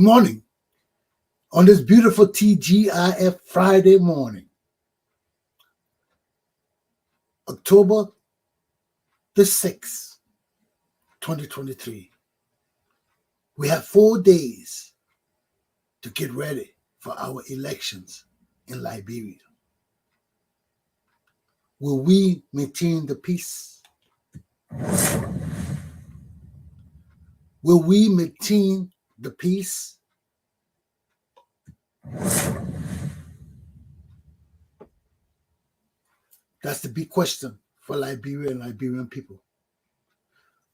morning on this beautiful TGIF Friday morning, October the 6th, 2023. We have 4 days to get ready for our elections in Liberia. Will we maintain the peace? Will we maintain the peace? That's the big question for Liberia and Liberian people.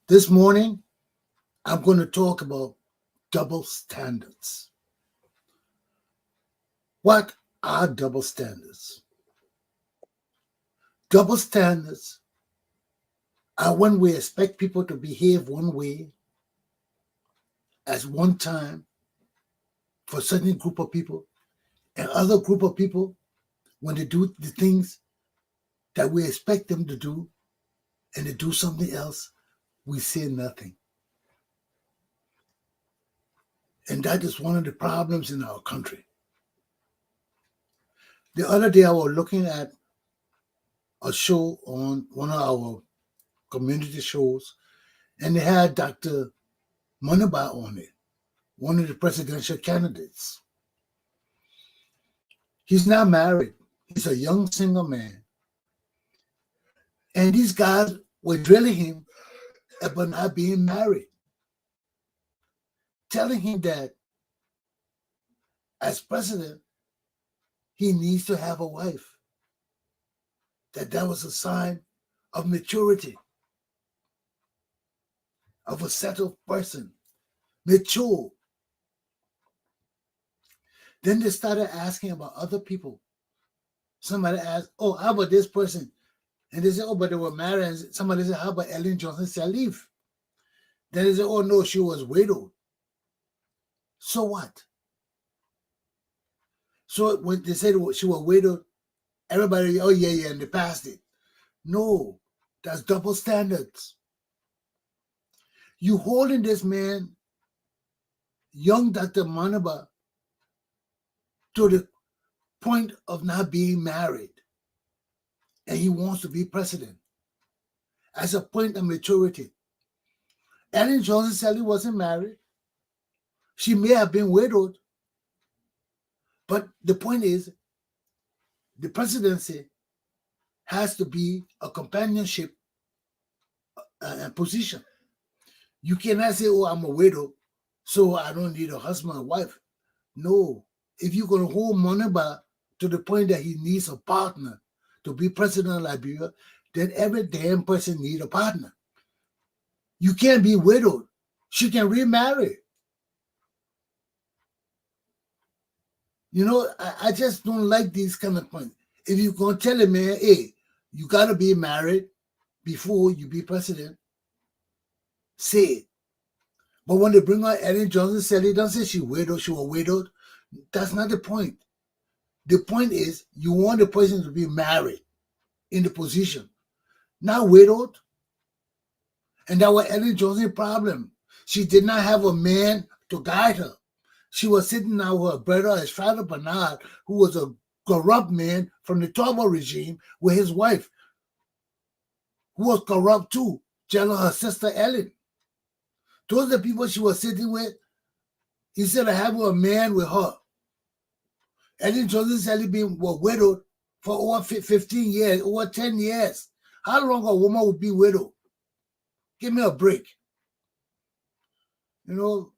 This morning, I'm going to talk about double standards. What are double standards? Double standards are when we expect people to behave one way at one time for a certain group of people, and other group of people, when they do the things that we expect them to do and they do something else, we say nothing. And that is one of the problems in our country. The other day I was looking at a show on one of our community shows, and they had Dr. Monaba on it, one of the presidential candidates. He's not married. He's a young single man. And these guys were drilling him about not being married, telling him that as president, he needs to have a wife, that was a sign of maturity, of a settled person, mature. Then they started asking about other people. Somebody asked, oh, how about this person? And they said, oh, but they were married. And somebody said, how about Ellen Johnson Sirleaf? Then they said, oh, no, she was widowed. So what? So when they said she was widowed, everybody, oh, yeah, and they passed it. No, that's double standards. You holding this man, young Dr. Manaba, to the point of not being married, and he wants to be president as a point of maturity. Ellen Johnson Sirleaf wasn't married. She may have been widowed, but the point is, the presidency has to be a companionship position. You cannot say, oh, I'm a widow, so I don't need a husband or wife. No. If you're going to hold Monaba to the point that he needs a partner to be president of Liberia, then every damn person needs a partner. You can't be widowed. She can remarry. You know, I just don't like these kind of points. If you're going to tell a man, hey, you got to be married before you be president, say it. But when they bring out Ellen Johnson Sirleaf, don't say she widowed, she was widowed. That's not the point. The point is you want the person to be married in the position, not widowed. And that was Ellen Johnson's problem. She did not have a man to guide her. She was sitting now with her brother, Estrada Bernard, who was a corrupt man from the Tobo regime, with his wife, who was corrupt too, jealous of her sister Ellen. Those are the people she was sitting with. Instead of having a man with her. Ellen Johnson Sirleaf was widowed for over 15 years, over 10 years. How long a woman would be widowed? Give me a break. You know,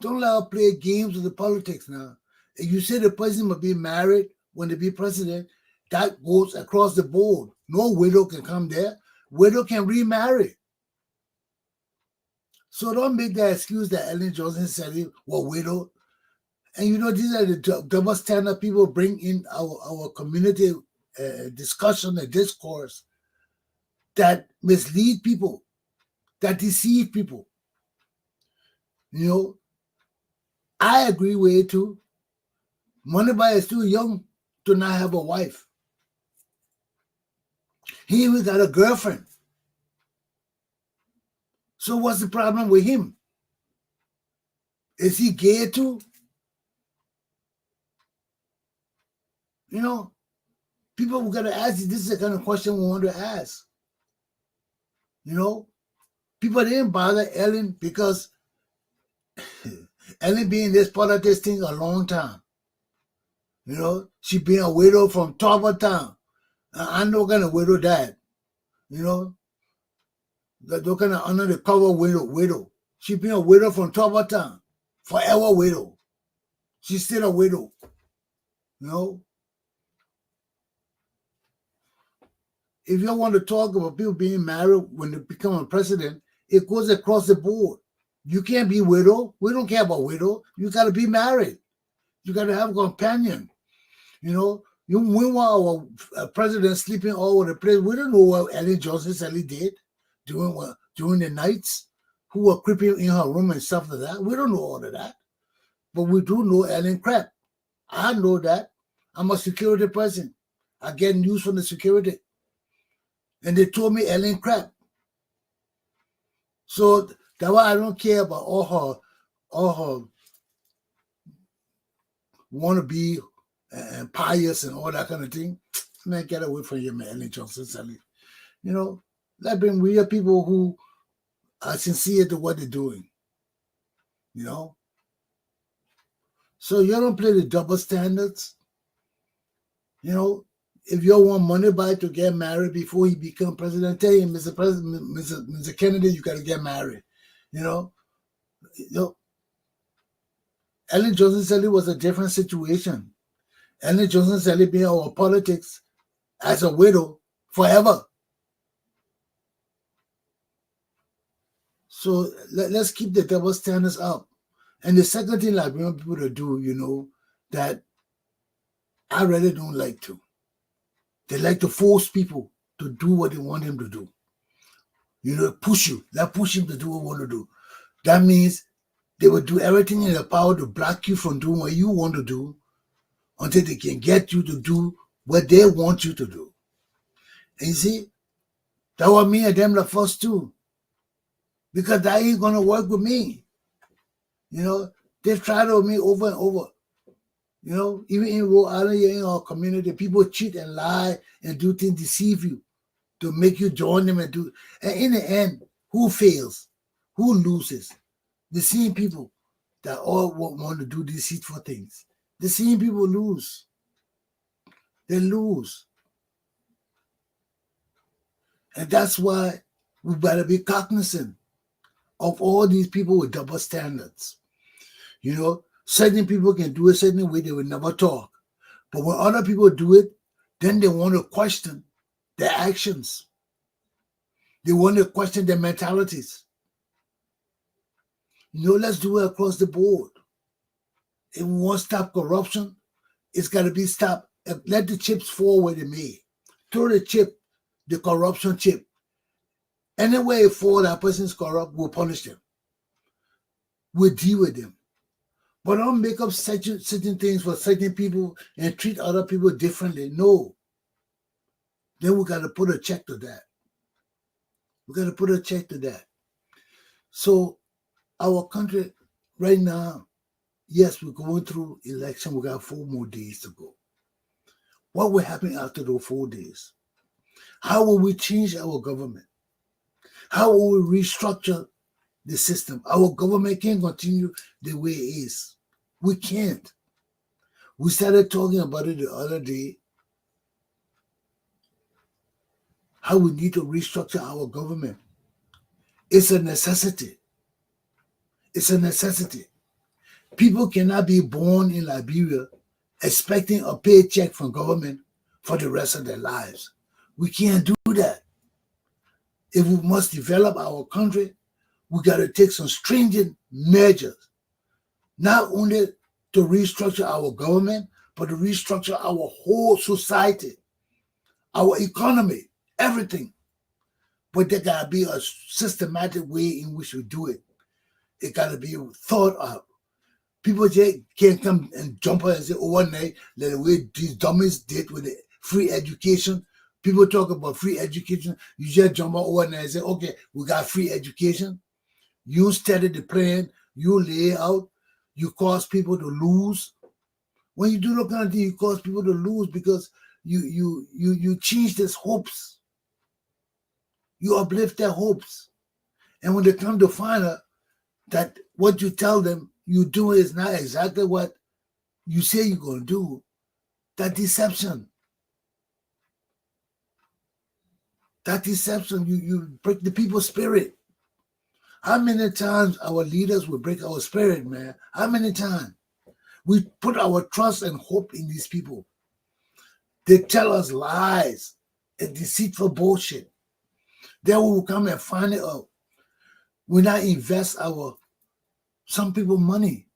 don't let her play games with the politics now. If you say the person must be married when they be president, that goes across the board. No widow can come there. Widow can remarry. So don't make that excuse that Ellen Johnson Sirleaf was widowed. And you know, these are the double standard people bring in our community discussion and discourse that mislead people, that deceive people. You know, I agree with it too. Monaba is too young to not have a wife. He even got a girlfriend. So what's the problem with him? Is he gay too? You know, people we gotta ask. This is the kind of question we want to ask. You know, people didn't bother Ellen because Ellen been in this politics thing a long time. You know, she been a widow from top of town. I'm not gonna widow that. You know, they're gonna honor the cover widow. She been a widow from top of town, forever widow. She's still a widow. You know, if you want to talk about people being married when they become a president, it goes across the board. You can't be widow. We don't care about widow. You got to be married. You got to have a companion. You know, we want our president sleeping all over the place. We don't know what Ellen Johnson Sally did during the nights, who were creeping in her room and stuff like that. We don't know all of that. But we do know Ellen crap. I know that. I'm a security person. I get news from the security. And they told me Ellen crap. So that's why I don't care about all her wannabe and pious and all that kind of thing. Man, get away from you, man, Ellen Johnson Sally. You know, we are people who are sincere to what they're doing. You know? So you don't play the double standards. You know, if you want money by to get married before he become president, tell him, Mr. President, Mr. Kennedy, you got to get married. You know, Ellen Johnson Sally was a different situation. Ellen Johnson Sally being our politics as a widow forever. So let's keep the double standards up. And the second thing I want people to do, you know, that I really don't like to. They like to force people to do what they want them to do. You know, push you. They push him to do what they want to do. That means they will do everything in their power to block you from doing what you want to do until they can get you to do what they want you to do. And you see, that was me and them the first two. Because that ain't going to work with me. You know, they've tried with me over and over. You know, even in Rhode Island, in our community, people cheat and lie and do things, deceive you to make you join them and do. And in the end, who fails? Who loses? The same people that all want to do deceitful things. The same people lose. They lose. And that's why we better be cognizant of all these people with double standards. You know, certain people can do a certain way, they will never talk. But when other people do it, then they want to question their actions. They want to question their mentalities. You know, let's do it across the board. If we want to stop corruption, it's got to be stopped. Let the chips fall where they may. Throw the chip, the corruption chip. Anywhere it falls, that person's corrupt, we'll punish them. We'll deal with them. But don't make up certain things for certain people and treat other people differently. No. Then we got to put a check to that. We got to put a check to that. So our country right now, yes, we're going through election. We got 4 more days to go. What will happen after those 4 days? How will we change our government? How will we restructure the system? Our government can't continue the way it is. We can't. We started talking about it the other day, how we need to restructure our government. It's a necessity. It's a necessity. People cannot be born in Liberia expecting a paycheck from government for the rest of their lives. We can't do that. If we must develop our country, we got to take some stringent measures, not only to restructure our government, but to restructure our whole society, our economy, everything. But there got to be a systematic way in which we do it. It got to be thought out. People just can't come and jump on and say overnight, like the way these dummies did with the free education. People talk about free education. You just jump on overnight and say, okay, we got free education. You started the plan. You lay out. you cause people to lose. When you do that kind of thing, you cause people to lose because you change their hopes. You uplift their hopes. And when they come to find out that what you tell them you do is not exactly what you say you're going to do, that deception, you break the people's spirit. How many times our leaders will break our spirit, man? How many times? We put our trust and hope in these people. They tell us lies and deceitful bullshit. Then we will come and find it out. We not invest some people money,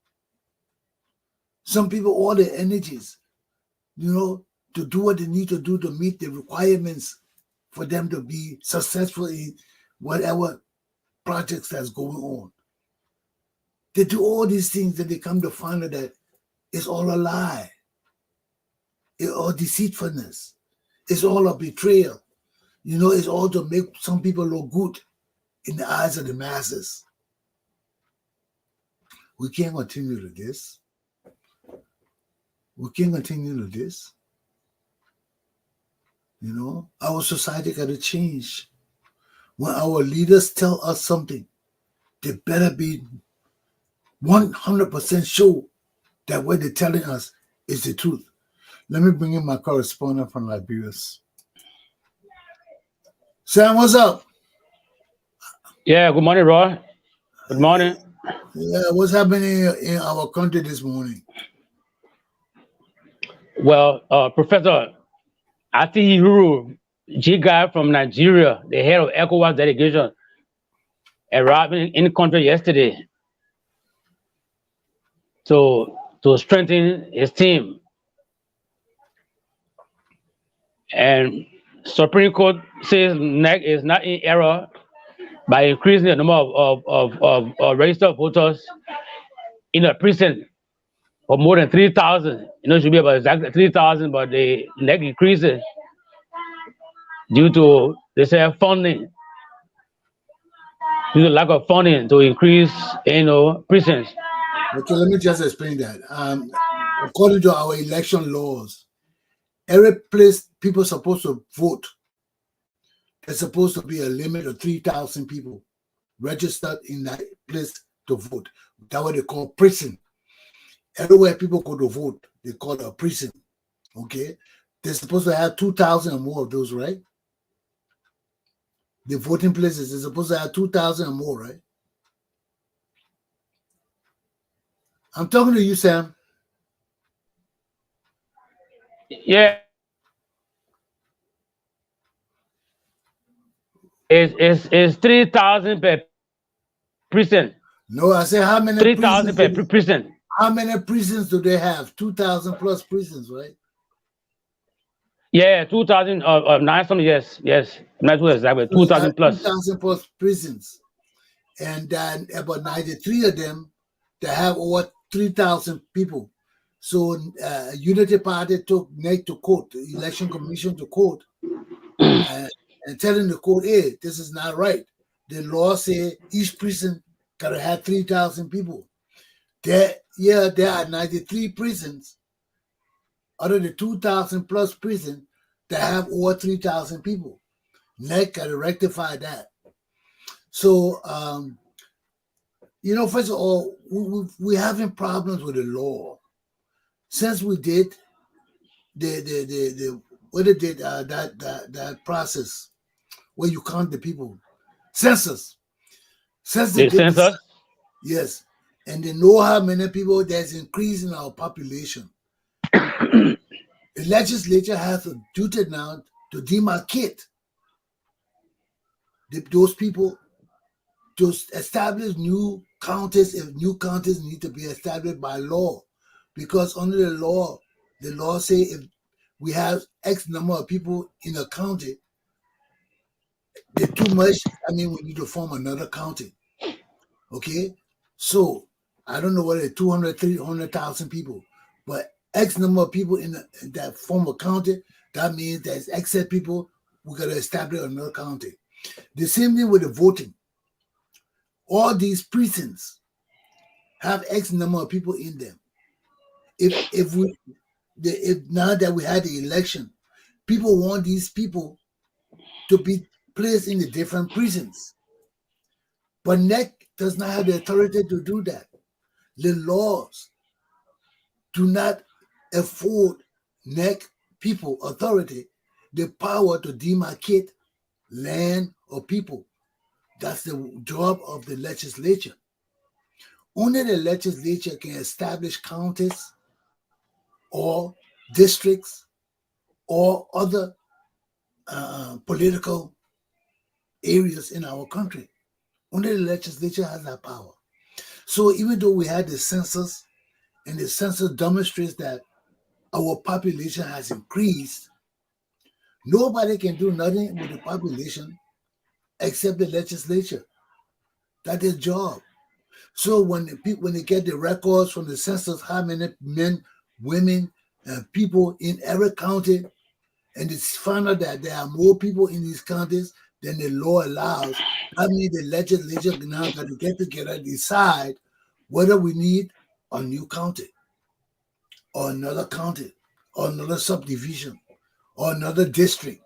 some people all their energies, to do what they need to do to meet the requirements for them to be successful in whatever projects that's going on. They do all these things and they come to find out that it's all a lie. It's all deceitfulness. It's all a betrayal. It's all to make some people look good in the eyes of the masses. We can't continue to this. We can't continue to this. Our society got to change. When our leaders tell us something, they better be 100% sure that what they're telling us is the truth. Let me bring in my correspondent from Liberia. Sam, what's up? Yeah, good morning, Roy. Good morning. Yeah, what's happening in our country this morning? Well, Professor Atihuru Jiga from Nigeria, the head of ECOWAS delegation, arrived in the country yesterday to strengthen his team. And Supreme Court says NEC is not in error by increasing the number of registered voters in a precinct for more than 3,000. It should be about exactly 3,000, but the NEC increased it due to, they say, funding, due to lack of funding to increase, precincts. Okay, let me just explain that. According to our election laws, every place people are supposed to vote, there's supposed to be a limit of 3,000 people registered in that place to vote. That's what they call precinct. Everywhere people go to vote, they call it a precinct. Okay? They're supposed to have 2,000 or more of those, right? The voting places, they're supposed to have 2,000 or more, right? I'm talking to you, Sam. Yeah. It's 3,000 per precinct. No, I said how many 3,000 per precinct. How many prisons do they have? 2,000 plus prisons, right? Yeah, 2,000 nine something. Yes. Not too exactly. 2,000 plus. 2,000 plus prisons, and then about 93 of them that have over 3,000 people. So Unity Party took NEC to court, the Election Commission to court, and telling the court, hey, this is not right. The law says each prison gotta have 3,000 people. There are 93 prisons out of the 2,000 plus prisons that have over 3,000 people. NEC gotta rectify that. So, first of all, we're having problems with the law. Since we did that process where you count the people, census. Since they did census? Yes, and they know how many people there's increase in our population. The legislature has a duty now to demarcate those people, to establish new counties if new counties need to be established by law. Because under the law say if we have X number of people in a county, they're too much, we need to form another county. Okay? So, I don't know whether 200, 300,000 people, but X number of people in that form of county, that means there's excess people, we got to establish another county. The same thing with the voting. All these precincts have X number of people in them. If now that we had the election, people want these people to be placed in the different prisons. But NEC does not have the authority to do that. The laws do not afford NEC people authority the power to demarcate land or people. That's the job of the legislature. Only the legislature can establish counties or districts or other political areas in our country. Only the legislature has that power. So even though we had the census, and the census demonstrates that our population has increased, nobody can do nothing with the population except the legislature. That's their job. So when they get the records from the census, how many men, women, and people in every county, and it's found out that there are more people in these counties than the law allows, that means the legislature now got to get together and decide whether we need a new county or another county or another subdivision or another district.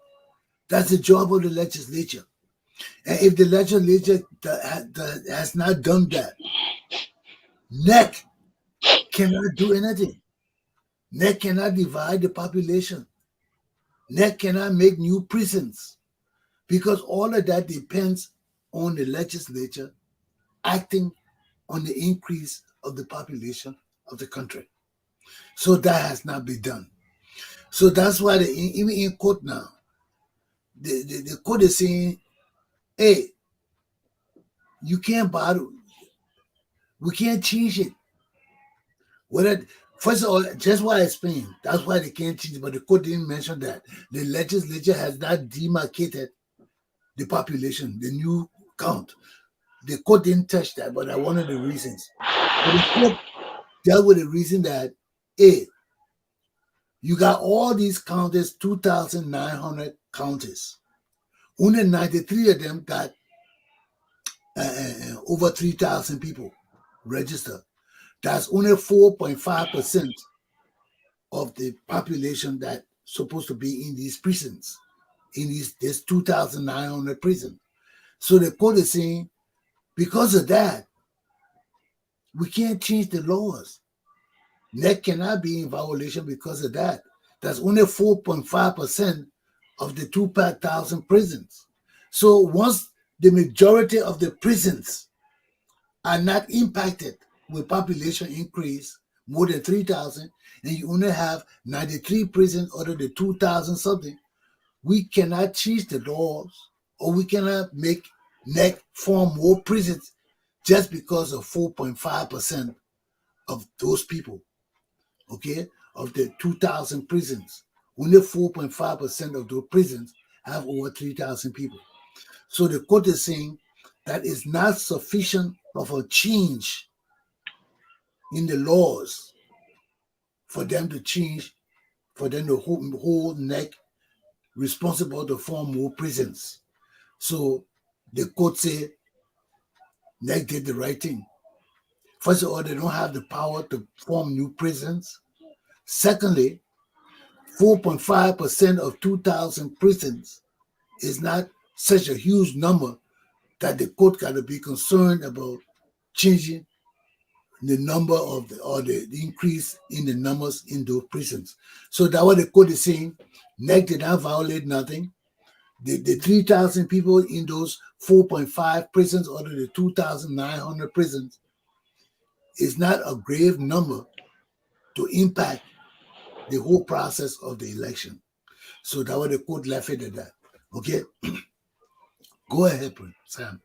That's the job of the legislature. And if the legislature has not done that, NEC cannot do anything. NEC cannot divide the population. NEC cannot make new prisons, because all of that depends on the legislature acting on the increase of the population of the country. So that has not been done. So that's why even in court now, the court is saying, hey, you can't bother, we can't change it. First of all, just what I explained, that's why they can't change it, but the court didn't mention that. The legislature has not demarcated the population, the new count. The court didn't touch that, but that's one of the reasons. But the court dealt with the reason that, hey, you got all these counties, 2,900 counties. Only 93 of them got over 3,000 people registered. That's only 4.5% of the population that's supposed to be in these prisons, in this 2,900 prisons. So the court is saying, because of that, we can't change the laws. NEC cannot be in violation because of that. That's only 4.5% of the 2,000 prisons. So once the majority of the prisons are not impacted with population increase, more than 3,000, and you only have 93 prisons out of the 2,000 something, we cannot change the laws, or we cannot make NEC form more prisons just because of 4.5% of those people, okay, of the 2,000 prisons. Only 4.5% of those prisons have over 3,000 people. So the court is saying that is not sufficient of a change in the laws for them to change, for them to hold NEC responsible to form more prisons. So the court say NEC did the right thing. First of all, they don't have the power to form new prisons. Secondly, 4.5% of 2,000 prisons is not such a huge number that the court got to be concerned about changing the number of the increase in the numbers in those prisons. So that's what the court is saying. NEC did not violate nothing. The 3,000 people in those 4.5 prisons out of the 2,900 prisons is not a grave number to impact the whole process of the election. So that's what the court left it at that. Okay? Go ahead, Sam.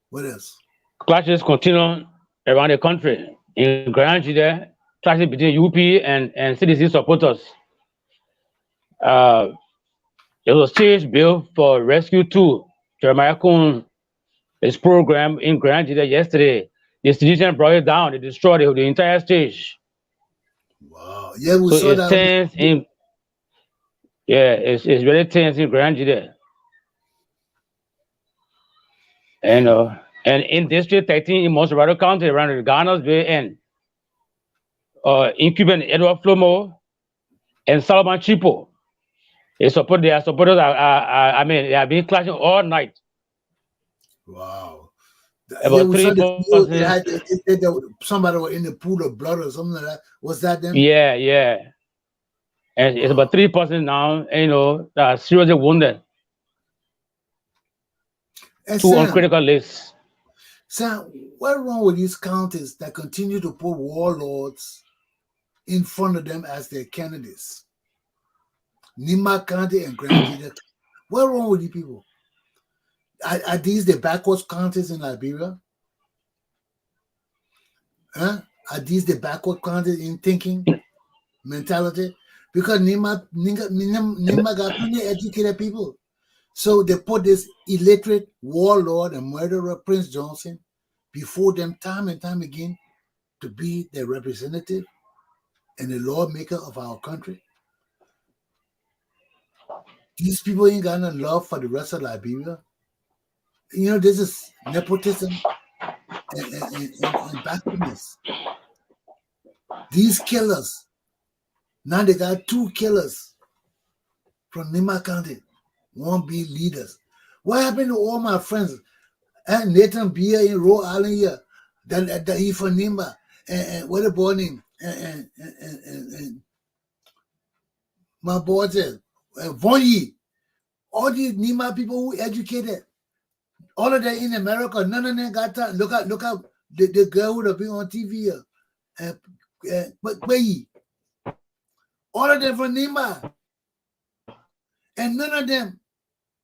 What else? Clashes continue around the country. In Grand there, clashes between UP and CDC supporters. There was a stage bill for Rescue 2. Jeremiah Kuhn, his program in Grand there yesterday. The institution brought it down. They destroyed the entire stage. Wow. Yeah, we So saw it's that. tense in, yeah, it's really tense in Grand there. And And in District 13 in Montserrat County, around the Ghana's Bay and incumbent Edward Flomo and Solomon Chipo. Their supporters I mean, they have been clashing all night. Wow. Yeah, About we three saw the video. They persons. had they said that somebody was in the pool of blood or something like that. Was that them? Yeah, yeah. And it's about Wow. 3 persons now, that are seriously wounded. And Two on Sam, critical lists. what's wrong with these counties that continue to put warlords in front of them as their candidates? Nima County and Grand Jida. What's wrong with these people? Are these the backwards counties in Liberia? Huh? Are these the backward counties in thinking mentality? Because Nima got plenty of educated people. So they put this illiterate warlord and murderer Prince Johnson before them time and time again to be the representative and the lawmaker of our country. These people ain't got no love for the rest of Liberia. This is nepotism and backwardness. These killers, now they got 2 killers from Nima County, won't be leaders. What happened to all my friends? And Nathan Beer in Rhode Island here, that he from Nima, and what a boy name, and my boy said, Vonyi, all these Nima people who educated, all of them in America, none of them got time. Look at the girl who have been on TV here, but all of them from Nima, and none of them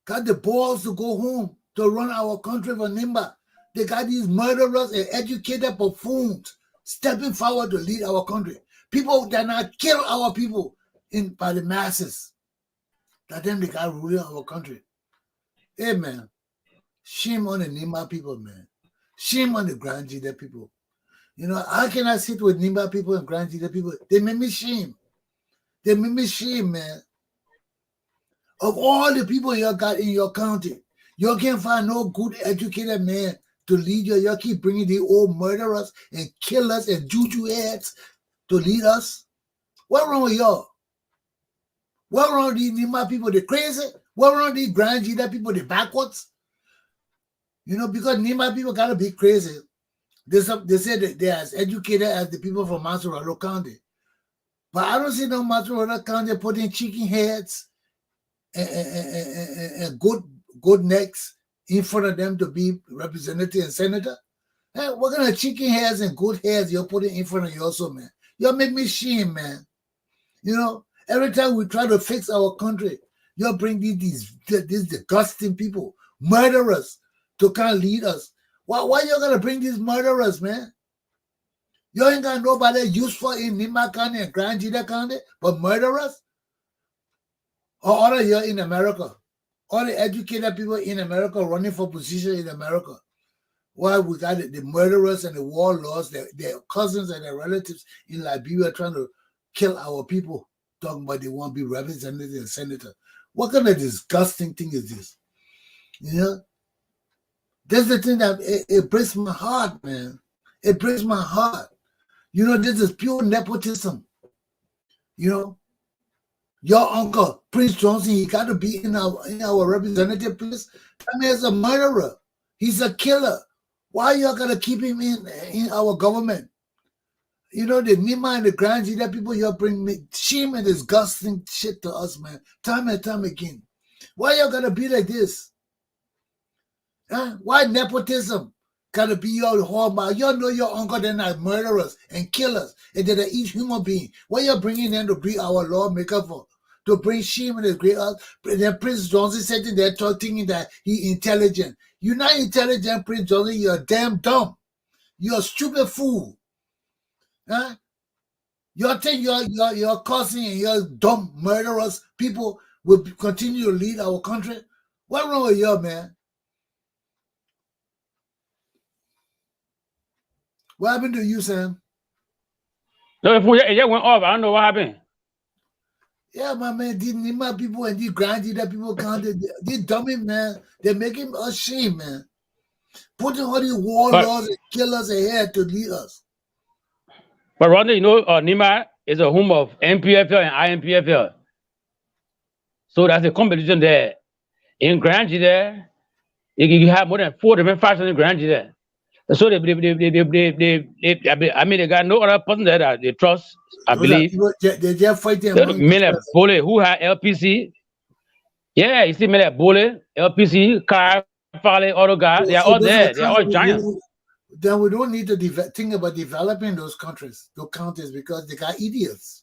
got the balls to go home to run our country for Nimba. They got these murderers and educated buffoons stepping forward to lead our country. People that not kill our people by the masses. That them they got ruling our country. Hey man, shame on the Nimba people, man. Shame on the Grand Jida people. How can I sit with Nimba people and Grand Jida people? They make me shame. They make me shame, man. Of all the people you got in your county, you can't find no good educated man to lead you. You keep bringing the old murderers and killers and juju heads to lead us. What wrong with y'all? What wrong with these Nima people? They crazy? What wrong with these Grand Jida people? They backwards? Because Nima people gotta be crazy. They say that they're as educated as the people from Montserrat County. But I don't see no Montserrat County putting chicken heads and good necks in front of them to be representative and senator. Hey, what kind of chicken heads and good heads you're putting in front of you also, man? You make me shame, man. Every time we try to fix our country, you bring these disgusting people, murderers, to kind of lead us. Why you gonna bring these murderers, man? You ain't got nobody useful in Nima County and Grand Jida County but murderers? Or all of you in America, all the educated people in America running for position in America. Why we got the murderers and the warlords, their cousins and their relatives in Liberia trying to kill our people, talking about they want to be representative and senator. What kind of disgusting thing is this? That's the thing that it breaks my heart, man. It breaks my heart. This is pure nepotism. Your uncle, Prince Johnson, he got to be in our representative place. That man's a murderer. He's a killer. Why y'all got to keep him in our government? The Nima and the Grand Jida people, y'all bring me shame and disgusting shit to us, man. Time and time again. Why y'all got to be like this? Huh? Why nepotism got to be your hallmark? Y'all know your uncle, they're not murderers and killers, and they're each human being. Why y'all bringing them to be our lawmaker for? To bring shame in the great earth? Then Prince Johnson sitting there thinking that he intelligent. You're not intelligent, Prince Johnson. You're damn dumb. You're a stupid fool. Huh? You think your cousin and your dumb murderous people will continue to lead our country? What wrong with you, man? What happened to you, Sam? No, if we went off, I don't know what happened. Yeah, my man, these Nima people and these Grand Jida people, these dummy, man, they're making us shame, man. Putting all these But warlords and killers ahead to lead us. but Rodney, you know, Nima is a home of MPFL and IMPFL. So that's a competition there. In Grange there, you have more than 4 different factions in Grange there. So I mean, they got no other person there that they trust, I Those are believe. people, they just fighting They among men like themselves. Bole, who had LPC. Yeah, you see men like Bole, LPC, Kai, Fale, other guys, they are So all those are there. They are all countries giants. then we don't need to think about developing those countries, those counties, because they got idiots.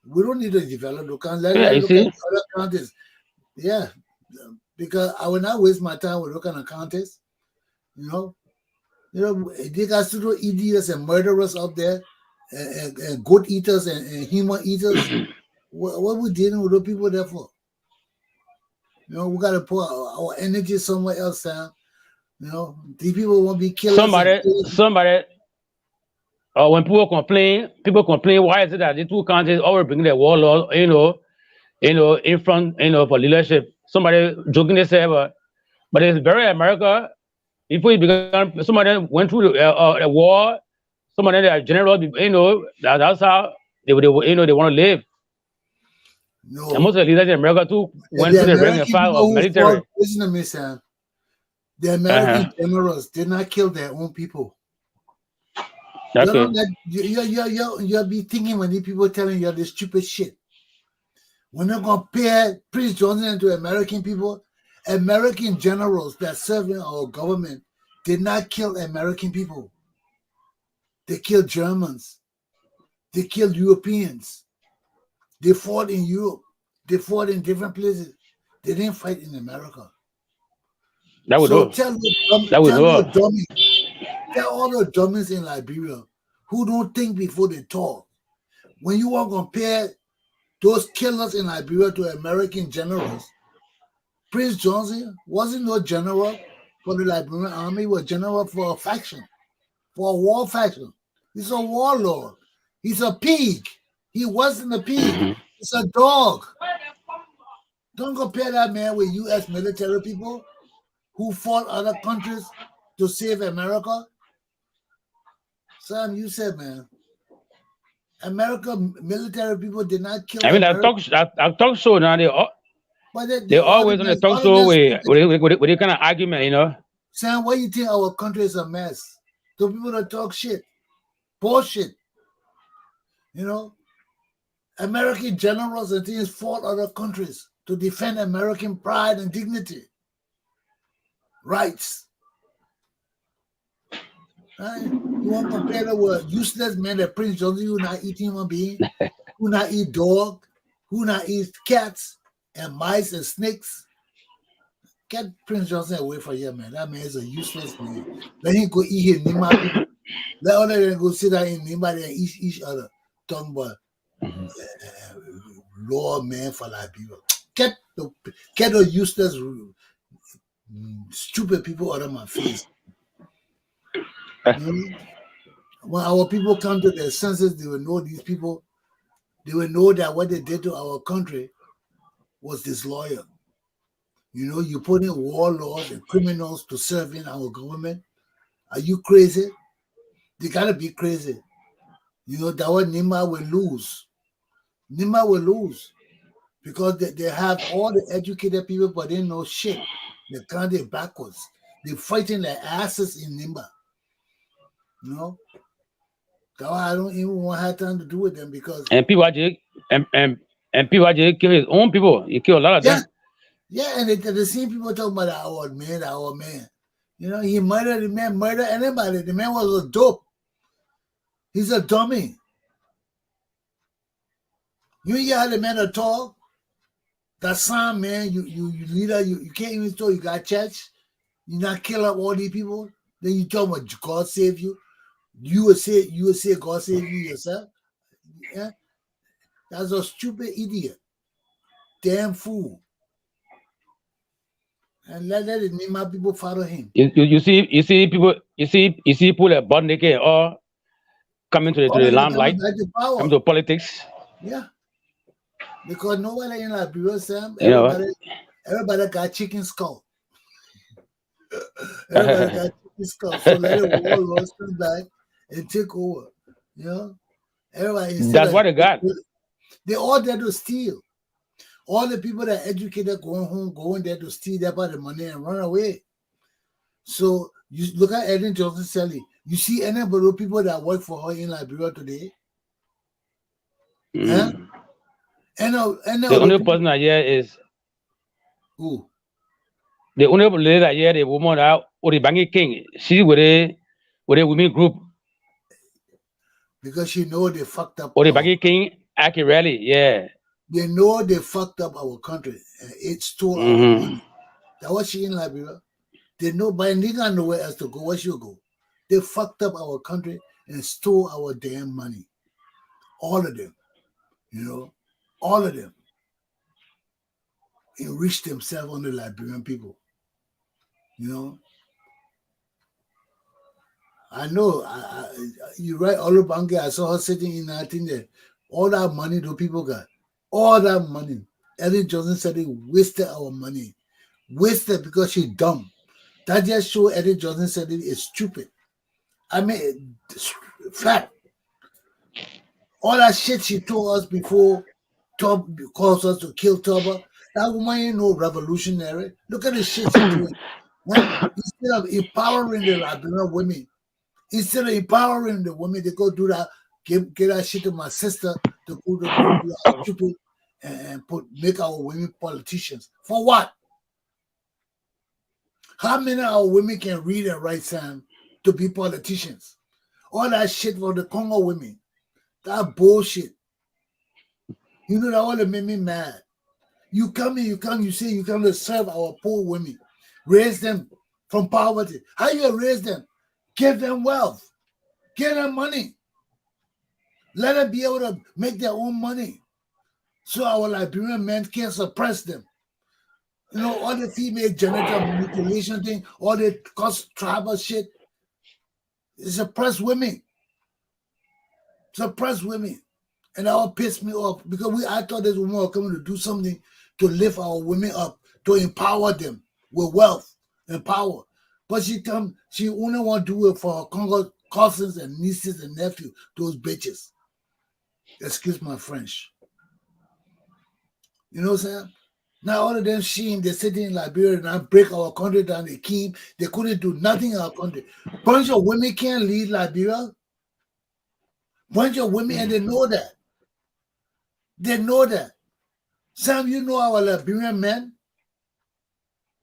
We don't need to develop those countries. Yeah, Let's you look at see? the other counties. Yeah, because I will not waste my time with looking at counties. You know, they got pseudo idiots and murderers up there, and goat eaters and human eaters. What we dealing with those people there for? We got to put our energy somewhere else, Sam. These people won't be killers and Somebody, when people complain, why is it that the two countries always bring their warlord, in front, for leadership? Somebody jokingly say, but it's very America. Before it began, some of them went through the war. Some of them they are generals. That's how they want to live. And no. most of the leaders in America too went The through the rank and American file people of who fought, military. listen to me, Sam. The Uh-huh. American generals did not kill their own people. You Okay. don't let you'll be thinking when these people telling you this stupid shit. When they compare Prince Johnson to American people, American generals that serve in our government did not kill American people. They killed Germans. They killed Europeans. They fought in Europe. They fought in different places. They didn't fight in America. That would So know. tell That would know. all the dummies in Liberia who don't think before they talk. When you want to compare those killers in Liberia to American generals, Prince Johnson wasn't no general for the Liberian army, he was general for a faction, for a war faction. He's a warlord. He's a pig. He wasn't a pig. Mhm. It's a dog. Don't compare that man with U.S. military people who fought other countries to save America. Sam, you said, man, America military people did not kill I mean, America, I talk show now. but They all always on the talk of show them with stupid. the kind of argument. Sam, why you think our country is a mess? The people that talk shit, bullshit. American generals and things fought other countries to defend American pride and dignity, rights. Right? You want to compare that with useless men that Prince Johnson who not eat human being, who not eat dog, who not eat cats and mice and snakes. Get Prince Johnson away from here, man. That man is a useless man. Let him go eat his Nima people. Let all of them go sit down in Nima and eat each other. Talking about law man for like people. Get the useless, stupid people out of my face. When our people come to their senses, they will know these people. They will know that what they did to our country was disloyal. You put in warlords and criminals to serve in our government. Are you crazy? They gotta be crazy. That what Nima will lose. Nima will lose because they have all the educated people, but they know shit. They can't get backwards. They're fighting their asses in Nima. That's why I don't even want to have time to do with them because And PYJ and PYJ kill his own people. He killed a lot of them. Yeah, and the same people talking about our man. He murdered the man, murder anybody. The man was a dope. He's a dummy. You hear how the man are talk? That sound, man, you leader, you can't even talk, you got church. You not kill up all these people. Then you talk about God save you. You will say God save you yourself. Yeah. That's a stupid idiot. Damn fool. And let the Nima people follow him. You see people like Bondeke or coming to the limelight, coming to politics. Yeah. Because nobody in Liberia, Sam, You know what? everybody got chicken skull. Everybody got this stuff. So let the warlords come back and take over. You know, everybody instead That's of what they got. they all there to steal. All the people that educated going home, going there to steal that part of the money and run away. So you look at Ellen Johnson Sally. You see any of the people that work for her in Liberia today? Huh? The only person I hear is who? the only lady I hear the woman out or the Bangi King. She with a women group Because she know they fucked up. or the Bangi King Aki Rally, yeah. They know they fucked up our country and it stole our money. That was she in Liberia. They know by nigga nowhere else to go. Where she'll go? They fucked up our country and stole our damn money. All of them. You know? All of them. Enriched themselves on the Liberian people. You know? I know. You're right, Olubange. I saw her sitting in that thing there. All that money those people got. All that money. Ellen Johnson said they wasted our money. Wasted because she's dumb. That just show Eddie Johnson said it is stupid. I mean, flat. All that shit she told us before caused us to kill Turbo. That woman ain't no revolutionary. Look at the shit she's doing. Instead of empowering the Liberian women, instead of empowering the women, they go do that, get that shit to my sister to go do that stupid and make our women politicians. For what? How many of our women can read and write, Sam, to be politicians? All that shit for the Congo women. That bullshit. You know that all that made me mad. You come, you say you come to serve our poor women. Raise them from poverty. How you raise them? Give them wealth. Give them money. Let them be able to make their own money. So our Liberian men can't suppress them. You know, all the female genital mutilation thing, all the tribal shit, suppress women. Suppress women. And that all pissed me off because I thought this woman was coming to do something to lift our women up, to empower them with wealth and power. But she only want to do it for her cousins and nieces and nephews, those bitches. Excuse my French. You know what I'm saying? Now all of them they're sitting in Liberia and I break our country down. They couldn't do nothing in our country. Bunch of women can't lead Liberia. Bunch of women, and they know that. They know that. Sam, you know our Liberian men.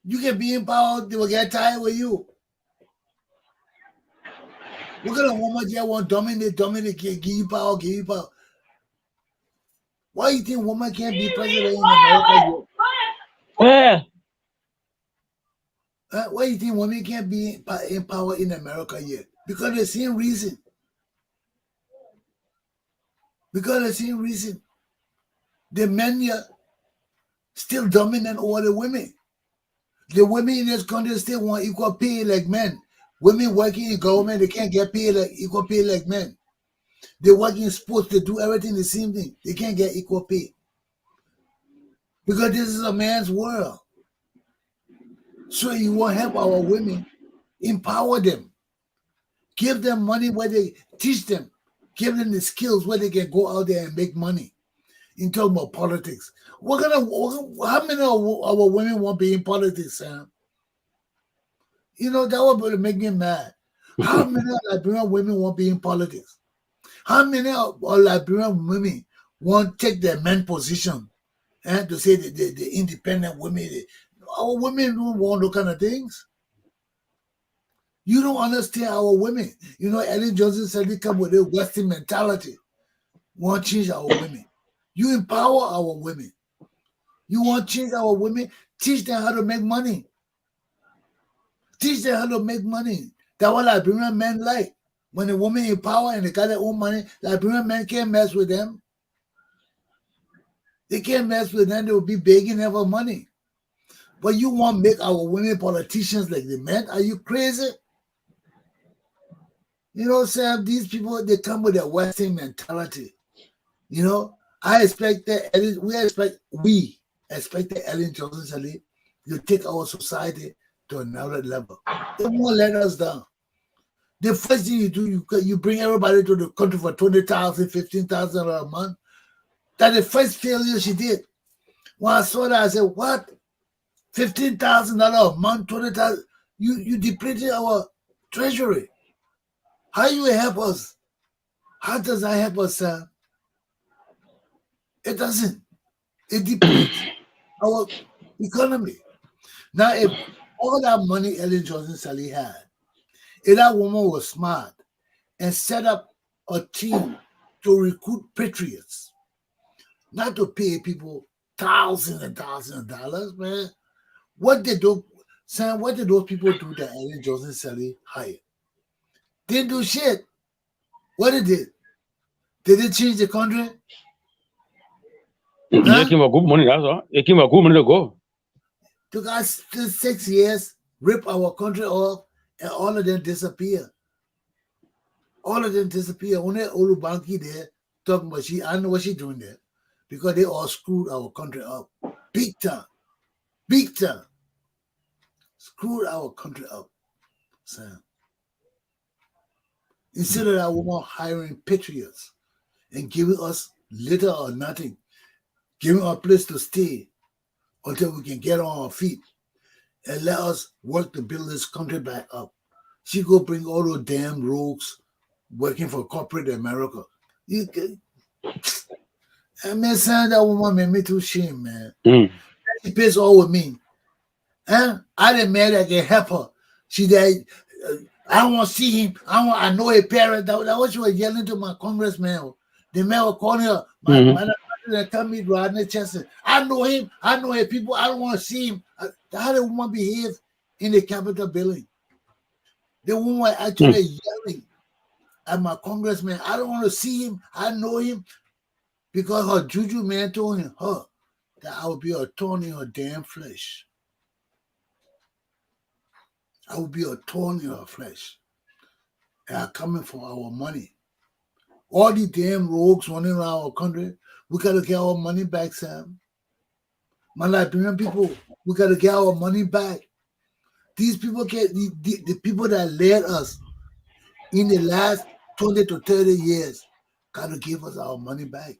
You can be in power, they will get tired with you. What kind of woman you want dominate, give you power, Why you think woman can't be president in America yet? Why you think women can't be in power in America yet? Because the same reason. Because the same reason. The men here still dominant over the women. The women in this country still want equal pay like men. Women working in government, they can't get paid like equal pay like men. They work in sports, they do everything the same thing. They can't get equal pay. Because this is a man's world. So you want to help our women, empower them. Give them money where they teach them. Give them the skills where they can go out there and make money. In talking about politics. How many of our women want to be in politics, Sam? You know, that would make me mad. How many Liberian women want to be in politics? How many of our Liberian women want to take their men position and to say that the independent women? Our women don't want those kind of things. You don't understand our women. You know, Ellen Johnson said they come with a Western mentality. Want to change our women. You empower our women. You want to change our women? Teach them how to make money. Teach them how to make money. That's what Liberian men like. When a woman in power and they got their own money, Liberian men can't mess with them. They can't mess with them. They will be begging them for money. But you want to make our women politicians like the men? Are you crazy? You know, Sam, these people, they come with a Western mentality. You know, we expect that Ellen Johnson Sirleaf to take our society to another level. They won't let us down. The first thing you do, you bring everybody to the country for 20,000, 15,000 a month. That's the first failure she did. When I saw that, I said, what? $15,000 a month, 20,000? You depleted our treasury. How you help us? How does that help us, Sam? It doesn't. It depletes our economy. Now, if all that money Ellen Johnson Sally had, if that woman was smart and set up a team to recruit patriots, not to pay people thousands and thousands of dollars, man. What did those Sam? What did those people do that Ellen Johnson Sally hired? Didn't do shit. What it did? Did it change the country? They Huh? came a good money, that's all. They came a good money to go. Took us 6 years, rip our country off, and all of them disappear. All of them disappear. Only Olubanki there talking about I know what she doing there. Because they all screwed our country up. Big time. Big time. Screwed our country up, Sam. Instead of that woman hiring patriots and giving us little or nothing, giving us a place to stay until we can get on our feet and let us work to build this country back up. She go bring all those damn rogues working for corporate America. You can, I mean, son, that woman made me too shame, man. She pissed all with me. I didn't man that can help her. She said, I don't want to see him. I know a parent. That was she was yelling to my congressman. The man was calling her. My president tell me Rodney Chesson. I know him. I know his people. I don't want to see him. How the woman behave in the Capitol building? The woman was actually yelling at my congressman. I don't want to see him. I know him because her juju man told her that I would be a thorn in her damn flesh. I would be a thorn in her flesh. They are coming for our money. All the damn rogues running around our country, we got to get our money back, Sam. My Liberian people, we got to get our money back. These people the people that led us in the last 20 to 30 years got to give us our money back.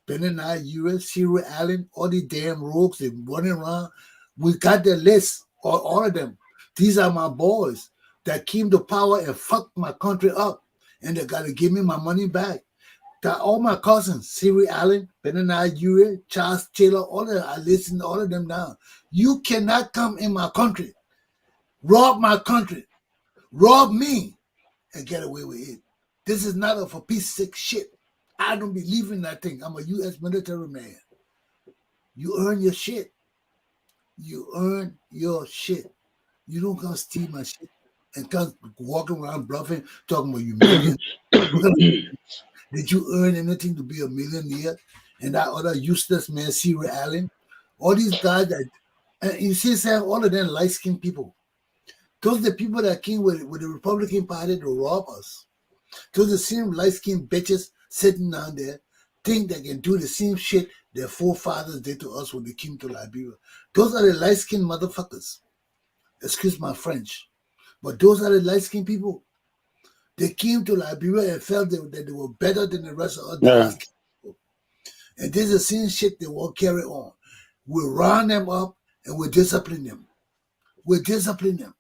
Benani, US, Cyril Allen, all the damn rogues they running around. We got the list, all of them. These are my boys that came to power and fucked my country up. And they got to give me my money back. That all my cousins, Cyril Allen, Benani, Ure, Charles Taylor, all of them, I listened to all of them down. You cannot come in my country, rob my country, rob me, and get away with it. This is not a for peace sick shit. I don't believe in that thing. I'm a U.S. military man. You earn your shit. You earn your shit. You don't come steal my shit and come walking around bluffing, talking about you million. Did you earn anything to be a millionaire? And that other useless man, Cyril Allen, all these guys that, and you see, Sam, all of them light-skinned people. Those are the people that came with the Republican Party to rob us. Those are the same light-skinned bitches sitting down there think they can do the same shit their forefathers did to us when they came to Liberia. Those are the light-skinned motherfuckers. Excuse my French. But those are the light-skinned people. They came to Liberia and felt that they were better than the rest of us. Yeah. People. And this is the same shit they won't carry on. We round them up and we discipline them. We discipline them.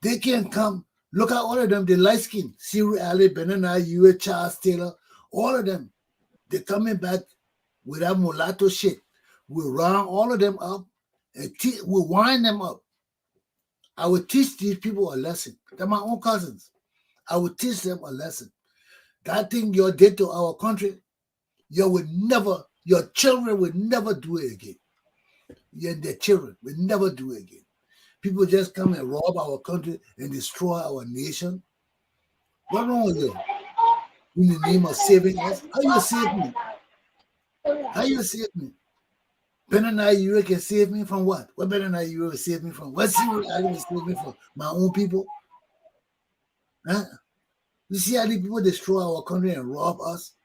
They can't come. Look at all of them. They light-skinned. Cyril Allen, Benani, Ure, Charles Taylor, all of them. They're coming back with that mulatto shit. We round all of them up and we wind them up. I would teach these people a lesson. They're my own cousins. I would teach them a lesson. That thing you did to our country, your children would never do it again. Their children would never do it again. People just come and rob our country and destroy our nation. What's wrong with you? In the name of saving us? How you save me? How you save me? Benani Ure can save me from what? What Benani Ure will save me from? What Cyril Allen will save me from? My own people? Huh? You see how these people destroy our country and rob us?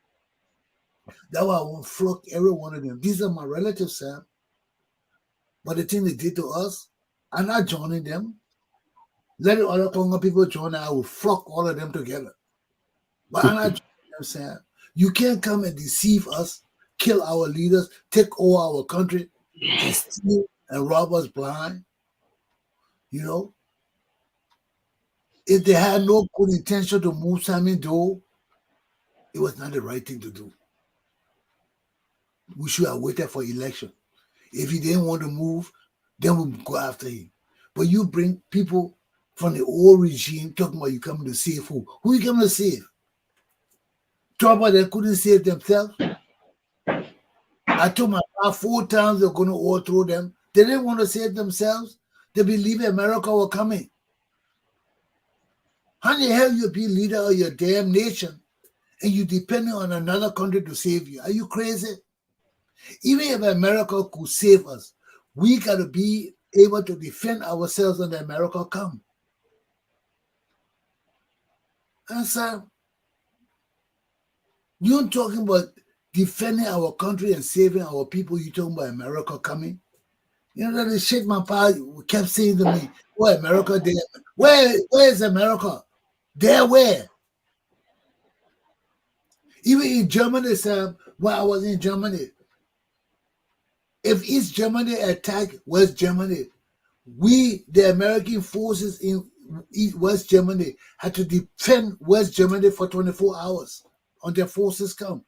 That's why I won't flock every one of them. These are my relatives, Sam. But the thing they did to us, I'm not joining them. Let the other Congo people join, I will flock all of them together. But I'm not saying you can't come and deceive us, kill our leaders, take over our country, and steal and rob us blind. You know, if they had no good intention to move Simon Doe, it was not the right thing to do. We should have waited for election. If he didn't want to move, then we'll go after him. But you bring people from the old regime talking about you coming to save who? Who you coming to save? Trouble that couldn't save themselves. I told my pa 4 times they're going to overthrow them. They didn't want to save themselves. They believe America was coming. How the hell you be leader of your damn nation and you depending on another country to save you? Are you crazy? Even if America could save us, we got to be able to defend ourselves when America come. And so, you're talking about defending our country and saving our people. You talking about America coming? You know that shit my pa kept saying to me, "Where America there? Where is America? There where?" Even in Germany, Sam, when I was in Germany, if East Germany attacked West Germany, we, the American forces in West Germany, had to defend West Germany for 24 hours until forces come.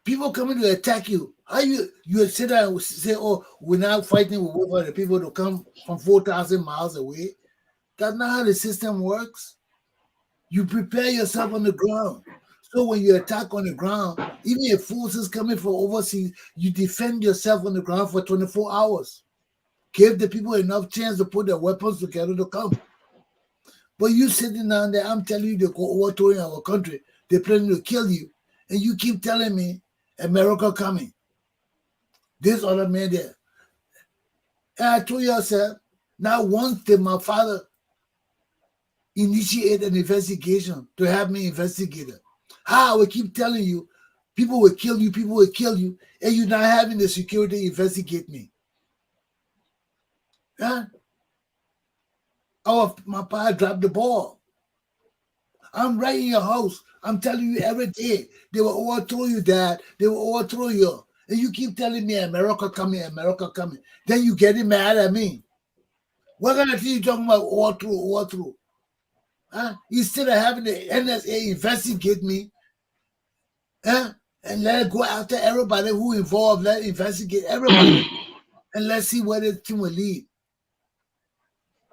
People coming to attack you. How you sit there and say, "Oh, we're now fighting with the people to come from 4,000 miles away"? That's not how the system works. You prepare yourself on the ground. So when you attack on the ground, even if forces coming from overseas, you defend yourself on the ground for 24 hours. Give the people enough chance to put their weapons together to come. But you sitting down there, I'm telling you, they go overthrowing our country. They're planning to kill you. And you keep telling me, America coming. This other man there. And I told you, I said, now once did my father initiate an investigation to have me investigated. How I will keep telling you, people will kill you, and you're not having the security investigate me. Huh? Oh, my pa dropped the ball. I'm right in your house. I'm telling you every day. They will overthrow you, Dad. They will overthrow you. And you keep telling me America coming, America coming. Then you getting mad at me. What kind of thing you talking about overthrow? Huh? Instead of having the NSA investigate me, huh? And let it go after everybody who involved, let it investigate everybody. And let's see where this thing will lead.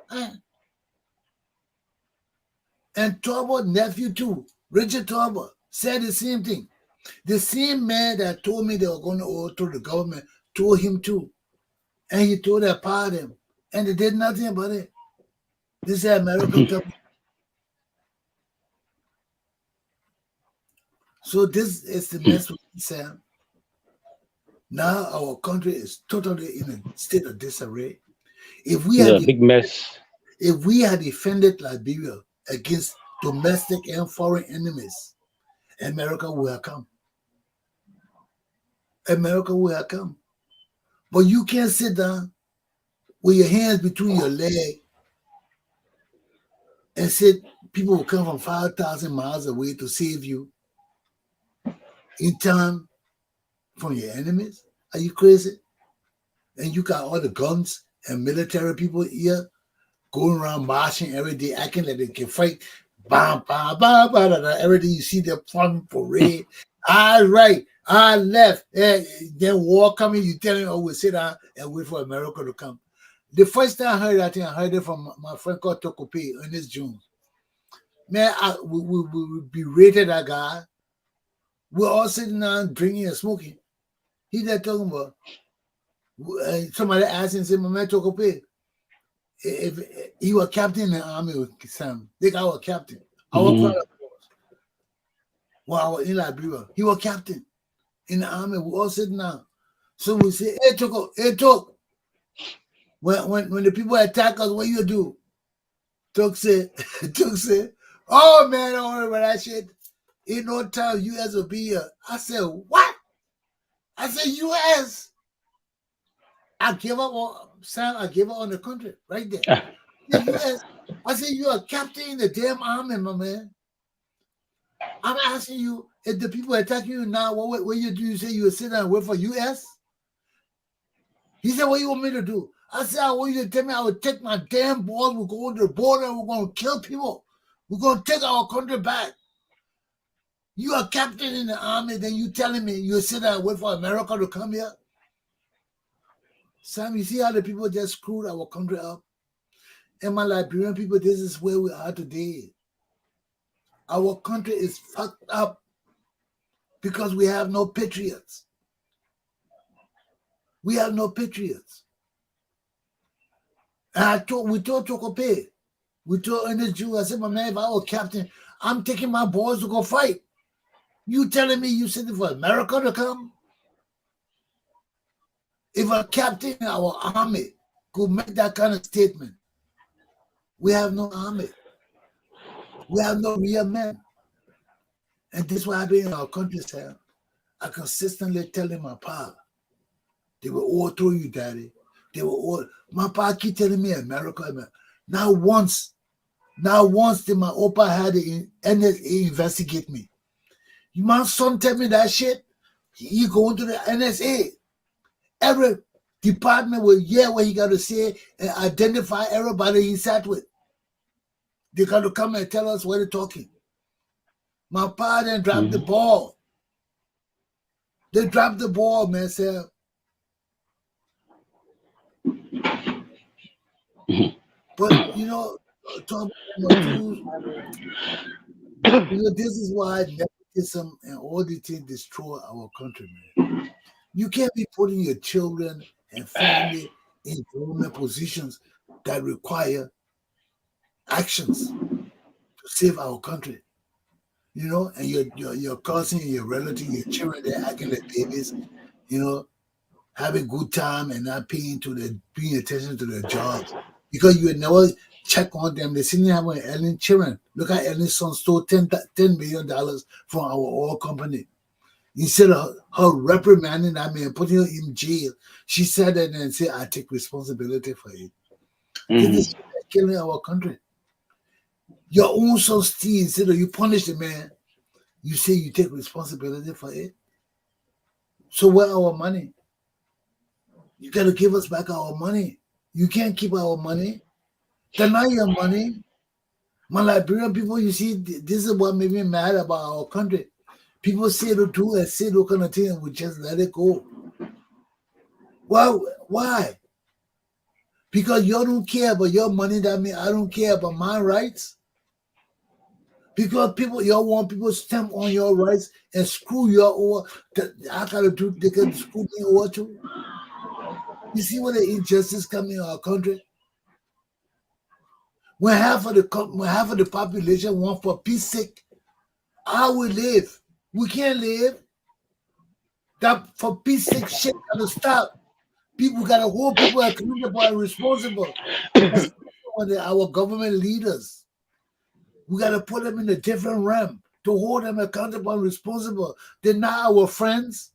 Huh? And Torbo nephew too, Richard Torbo, said the same thing. The same man that told me they were going to overthrow the government told him too. And he told that part of him. And they did nothing about it. This is America coming. So this is the mess with Sam. Now our country is totally in a state of disarray. If we It's had a big mess. if we had defended Liberia against domestic and foreign enemies, America would have come. America will have come. But you can't sit down with your hands between your legs and say people will come from 5,000 miles away to save you in time from your enemies. Are you crazy? And you got all the guns and military people here going around marching every day, acting like they can fight. Bam, bam, bam, bam, bam, every day you see them forming parade. I right, I left. And then war coming, you telling me, oh, we'll sit down and wait for America to come. The first time I heard that thing, I heard it from my friend called Tokope, Ernest Jones. Man, we berated that guy. We're all sitting down drinking and smoking. He there talking about, somebody asked him, said, my man Tokope, if he was captain in the army with Sam, they got our captain. Our father was. While I was in Liberia, he was captain in the army. We all sitting down. So we say, hey, Toko, hey, Tok. When the people attack us, what you do? Tok said, oh, man, don't worry about that shit. Ain't no time U.S. will be here. I said, what? I said, U.S. I gave up on Sam. I gave up on the country right there. The U.S. I said, you're a captain in the damn army, my man. I'm asking you, if the people attacking you now, what you do? You say you will sit down and wait for U.S.? He said, what you want me to do? I said, I want you to tell me I would take my damn boys, we'll go to the border, and we're going to kill people. We're going to take our country back. You are captain in the army, then you telling me you sit down and wait for America to come here? Sam, you see how the people just screwed our country up? And my Liberian people, this is where we are today. Our country is fucked up because we have no patriots. We have no patriots. And we told Chesson, we told Ernest Jew, I said, my man, if I were captain, I'm taking my boys to go fight. You telling me you sitting for America to come? If a captain in our army could make that kind of statement, we have no army. We have no real men. And this is what happened in our country, Sam. I consistently telling my pa, they will overthrow you, daddy. They will all. My pa keep telling me America. Now once did my opa had the NSA investigate me. My son tell me that shit. He going to the NSA. Every department will hear what he got to say and identify everybody he sat with. They got to come and tell us what they're talking. My pa then dropped the ball. They dropped the ball, man, Sam. But talk about this is why nepotism and all these things destroy our country, man. You can't be putting your children and family in government positions that require actions to save our country. And your cousin, your relative, your children, they're acting like babies, having good time and not paying attention to their jobs. Because you would never check on them. They seem to have an Ellen children. Look at Ellen's son stole $10 million from our oil company. Instead of her reprimanding that man, putting him in jail, she said that and said, I take responsibility for it. This is killing our country. Your own son steals, instead of you punish the man, you say you take responsibility for it. So where our money? You got to give us back our money. You can't keep our money. Deny your money. My Liberian people, you see, this is what made me mad about our country. People say to do and say those kind of things, and we just let it go. Well, why? Because you don't care about your money, that means I don't care about my rights. Because you want people to stamp on your rights and screw you over. I gotta do, they can screw me over too. You see what the injustice coming in our country? When half of the population want for peace sake, how we live? We can't live. That for peace sake shit gotta stop. People gotta hold people accountable and responsible. Especially when they're our government leaders. We gotta put them in a different realm to hold them accountable and responsible. They're not our friends.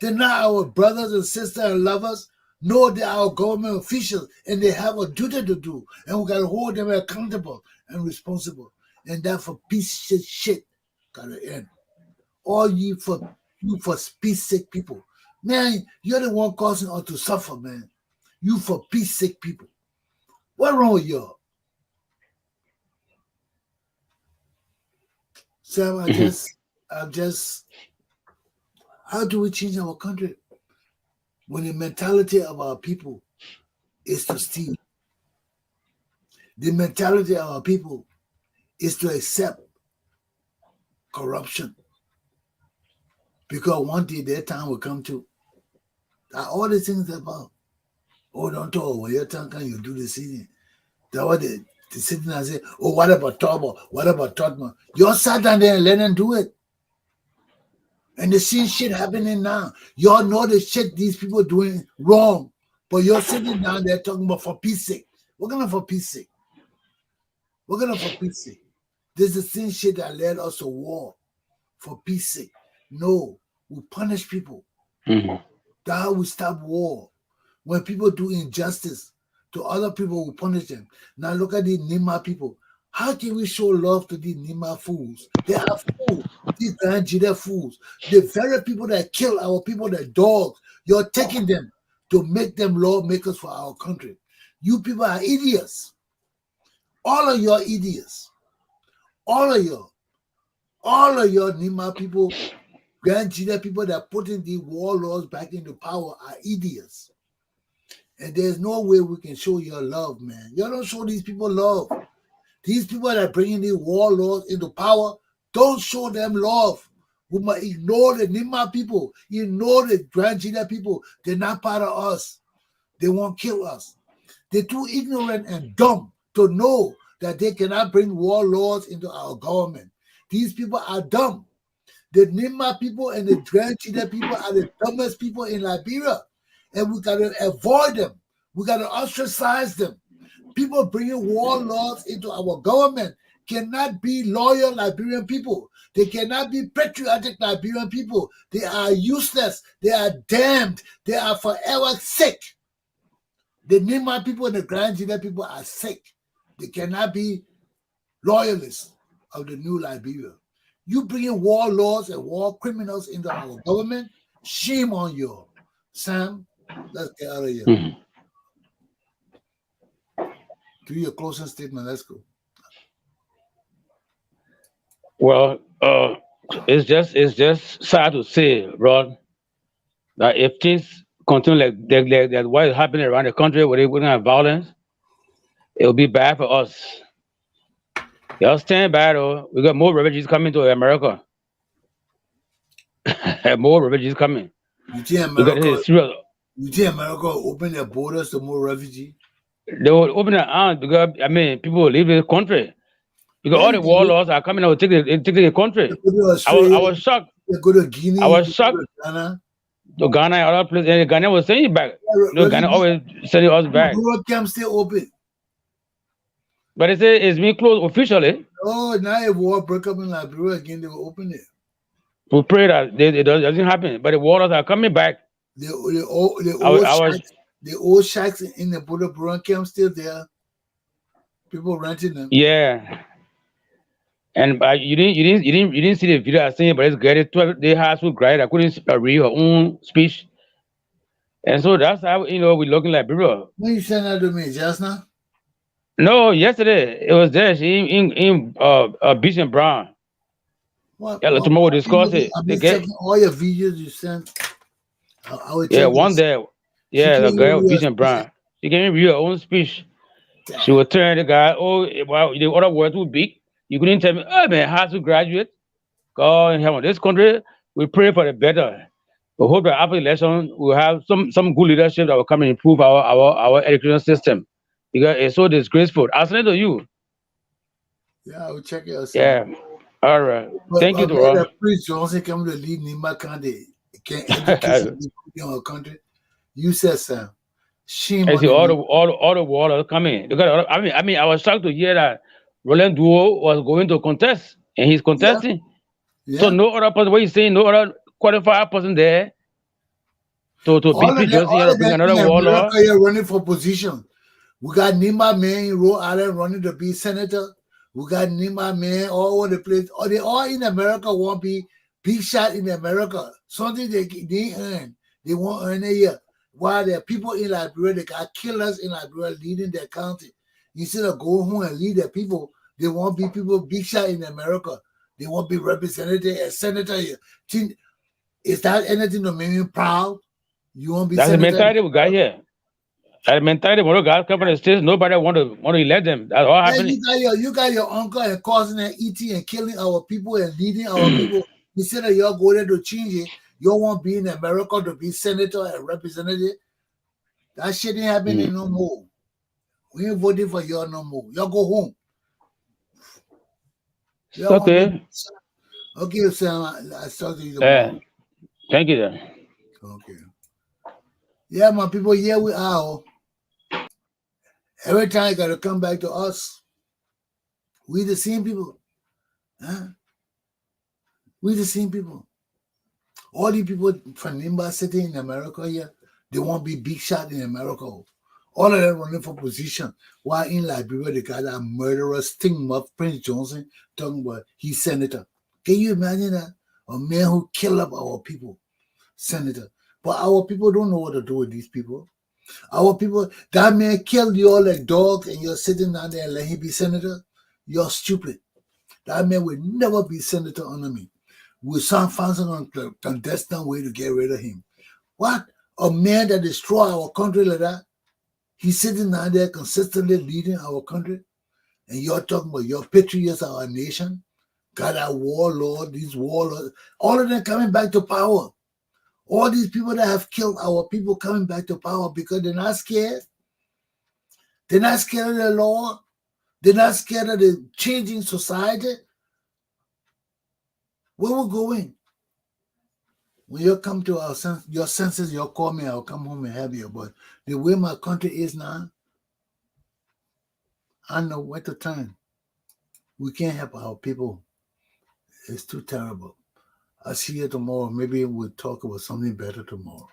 They're not our brothers and sisters and lovers. No, they're our government officials and they have a duty to do. And we gotta hold them accountable and responsible. And that for peace shit gotta end. All you for peace sake people. Man, you're the one causing us to suffer, man. You for peace sake people. What's wrong with y'all? Sam, I'm just how do we change our country when the mentality of our people is to steal? The mentality of our people is to accept corruption. Because one day their time will come to. All these things about. Oh, don't talk. When your time comes, you do the singing. That's what they sit there and say, oh, what about Tobo? What about Tottenham? Y'all sat down there and let them do it. And the same shit happening now. Y'all know the shit these people doing wrong. But you're sitting down there talking about for peace sake. We're gonna for peace sake. We're gonna for peace sake. This is the same shit that led us to war. For peace sake. No, we punish people. That's how we stop war. When people do injustice, to other people who punish them. Now look at the Nima people. How can we show love to these Nima fools? They are fools. These Nigeria fools. The very people that kill our people, the dogs, you're taking them to make them lawmakers for our country. You people are idiots. All of you are idiots. All of you. All of your Nima people, Nigeria people that putting the warlords back into power are idiots. And there's no way we can show your love, man. You don't show these people love. These people that are bringing the warlords into power, don't show them love. We must ignore the Nima people, ignore the Nigeria people. They're not part of us. They won't kill us. They're too ignorant and dumb to know that they cannot bring warlords into our government. These people are dumb. The Nima people and the Nigeria people are the dumbest people in Liberia. And we got to avoid them. We got to ostracize them. People bringing warlords into our government cannot be loyal Liberian people. They cannot be patriotic Liberian people. They are useless. They are damned. They are forever sick. The Nima people and the Nigeria people are sick. They cannot be loyalists of the new Liberia. You bringing warlords and war criminals into our government, shame on you. Sam, let's get out of here. Do your closing statement. Let's go. Well, it's just sad to say, Rod, that if things continue like what is happening around the country where we're gonna have violence, it will be bad for us. Y'all stand by though. We got more refugees coming to America. More refugees coming. You think We got America, this serious. you think America will open their borders to more refugees? They will open their arms because people will leave the country. Because all the warlords are coming out to take the country. They go to I Australia, was shocked. they go to Guinea, I was they go shocked. to Ghana. To Ghana and other places, and Ghana was sending it back. Ghana always sending us back. Rural camps still open. But they say it's been closed officially. Oh, now if war break up in Liberia again, they will open it. We pray that it doesn't happen. But the warlords are coming back. The old shacks in the rural camp still there. People renting them. Yeah. And you didn't see the video I seen, but it's great. They high school grad. I couldn't read her own speech, and so that's how we're looking like Liberia. When you send that to me, just now? No, yesterday it was there. She in Beach and Brown. Tomorrow we'll discuss it. I've been checking all your videos you sent. I will check. Yeah, one there. Yeah, the girl Beach and Brown. She gave me her own speech. Damn. She was telling the guy, "Oh, well, the other words too big. You couldn't tell me, oh man, how to graduate? God in heaven, this country, we pray for the better. We hope that after the election, we'll have some good leadership that will come and improve our education system. Because it's so disgraceful. I'll send it to you. Yeah, I will check it out. Yeah. All right. Thank you, Dora. Prince Johnson come to lead Nima Kande. Can education be in our country? You said, Sam. Shame on all the warlords coming. I mean, I was shocked to hear that Roland Duo was going to contest, and he's contesting. Yeah. So no other person, what you saying, no other qualified person there to beat Johnson here to bring another warlord. You're running for position. We got Nima man in Rhode Island running to be senator. We got Nima man all over the place. They all in America want to be big shot in America. Something they earn. They won't earn a year. While there are people in Liberia, they got killers in Liberia leading their county. Instead of going home and lead their people, they want to be people big shot in America. They want to be representative and senator. Is that anything to make me proud? You want to be That's senator? The mentality we got here. That mentality when the guys come from the states, nobody want to elect them. That's all happening. You got your uncle and cousin and eating and killing our people and leading our people. Instead of y'all go there to change it, you want to be in America to be senator and representative. That shit ain't happening no more. We ain't voting for y'all no more. Y'all go home. Y'all okay. Okay, Sam. I talk to you tomorrow. Thank you, then. Okay. Yeah, my people, here we are. Every time you got to come back to us. We the same people. Huh? We the same people. All the people from Nimba City in America here, they won't be big shot in America. All of them running for position. While in Liberia, they got that murderous thing of Prince Johnson talking about he's senator. Can you imagine that? A man who killed up our people, senator. But our people don't know what to do with these people. Our people, that man killed you all like dogs and you're sitting down there and let him be senator. You're stupid. That man will never be senator under me. We'll find some clandestine way to get rid of him. What? A man that destroy our country like that? He's sitting down there consistently leading our country. And you're talking about your patriots, our nation. Got our warlord, these warlords. All of them coming back to power. All these people that have killed our people coming back to power because they're not scared. They're not scared of the law. They're not scared of the changing society. Where we're going? When you come to your senses, you'll call me, I'll come home and have you. But the way my country is now, I know where to turn. We can't help our people. It's too terrible. I'll see you tomorrow. Maybe we'll talk about something better tomorrow.